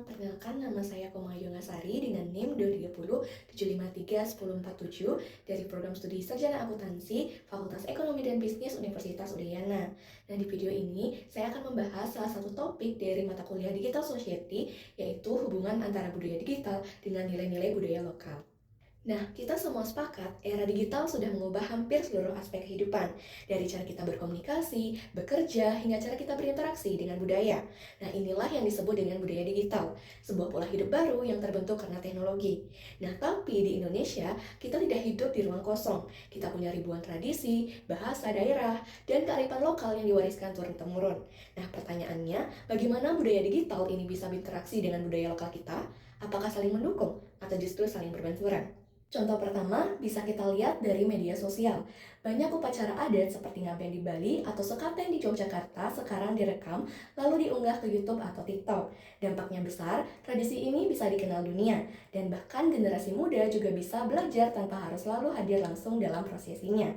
perkenalkan nama saya Komayo Ngasari dengan NIM 230 753 1047 dari program studi Sarjana Akuntansi Fakultas Ekonomi dan Bisnis Universitas Udayana. Nah, di video ini saya akan membahas salah satu topik dari mata kuliah Digital Society, yaitu hubungan antara budaya digital dengan nilai-nilai budaya lokal. Nah, kita semua sepakat, era digital sudah mengubah hampir seluruh aspek kehidupan, dari cara kita berkomunikasi, bekerja, hingga cara kita berinteraksi dengan budaya. Nah, inilah yang disebut dengan budaya digital, sebuah pola hidup baru yang terbentuk karena teknologi. Nah, tapi di Indonesia, kita tidak hidup di ruang kosong. Kita punya ribuan tradisi, bahasa daerah, dan kearifan lokal yang diwariskan turun-temurun. Nah, pertanyaannya, bagaimana budaya digital ini bisa berinteraksi dengan budaya lokal kita? Apakah saling mendukung, atau justru saling berbenturan? Contoh pertama bisa kita lihat dari media sosial. Banyak upacara adat seperti ngaben di Bali atau sekaten di Yogyakarta sekarang direkam lalu diunggah ke YouTube atau TikTok. Dampaknya besar, tradisi ini bisa dikenal dunia dan bahkan generasi muda juga bisa belajar tanpa harus selalu hadir langsung dalam prosesinya.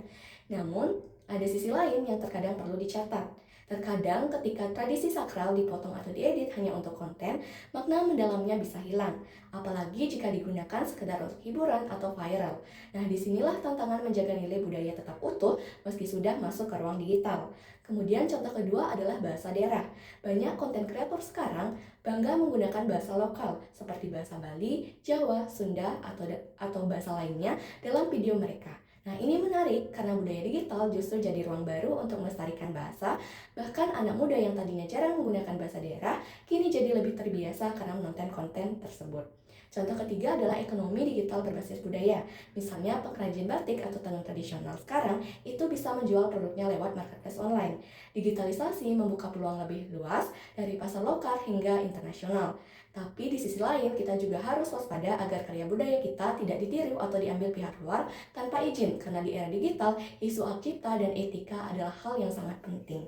Namun, ada sisi lain yang terkadang perlu dicatat. Terkadang ketika tradisi sakral dipotong atau diedit hanya untuk konten, makna mendalamnya bisa hilang, apalagi jika digunakan sekedar untuk hiburan atau viral. Nah, disinilah tantangan menjaga nilai budaya tetap utuh meski sudah masuk ke ruang digital. Kemudian contoh kedua adalah bahasa daerah. Banyak konten kreator sekarang bangga menggunakan bahasa lokal seperti bahasa Bali, Jawa, Sunda, atau bahasa lainnya dalam video mereka. Nah, ini menarik karena budaya digital justru jadi ruang baru untuk melestarikan bahasa. Bahkan anak muda yang tadinya jarang menggunakan bahasa daerah, kini jadi lebih terbiasa karena menonton konten tersebut. Contoh ketiga adalah ekonomi digital berbasis budaya. Misalnya pengrajin batik atau tenun tradisional sekarang itu bisa menjual produknya lewat marketplace online. Digitalisasi membuka peluang lebih luas dari pasar lokal hingga internasional. Tapi di sisi lain kita juga harus waspada agar karya budaya kita tidak ditiru atau diambil pihak luar tanpa izin, karena di era digital, isu hak cipta dan etika adalah hal yang sangat penting.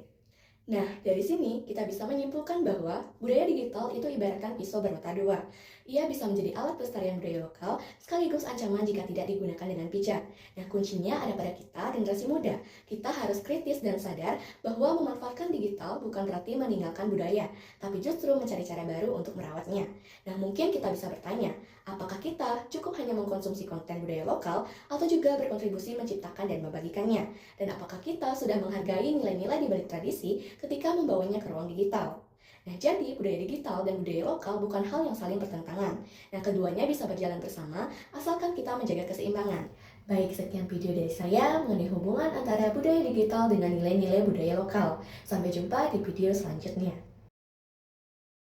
Nah, dari sini kita bisa menyimpulkan bahwa budaya digital itu ibaratkan pisau bermata dua. Ia bisa menjadi alat pelestarian budaya lokal, sekaligus ancaman jika tidak digunakan dengan bijak. Nah, kuncinya ada pada kita, generasi muda. Kita harus kritis dan sadar bahwa memanfaatkan digital bukan berarti meninggalkan budaya, tapi justru mencari cara baru untuk merawatnya. Nah, mungkin kita bisa bertanya, apakah kita cukup hanya mengkonsumsi konten budaya lokal atau juga berkontribusi menciptakan dan membagikannya? Dan apakah kita sudah menghargai nilai-nilai di balik tradisi ketika membawanya ke ruang digital? Nah, jadi budaya digital dan budaya lokal bukan hal yang saling bertentangan. Nah, keduanya bisa berjalan bersama asalkan kita menjaga keseimbangan. Baik, sekian video dari saya mengenai hubungan antara budaya digital dengan nilai-nilai budaya lokal. Sampai jumpa di video selanjutnya.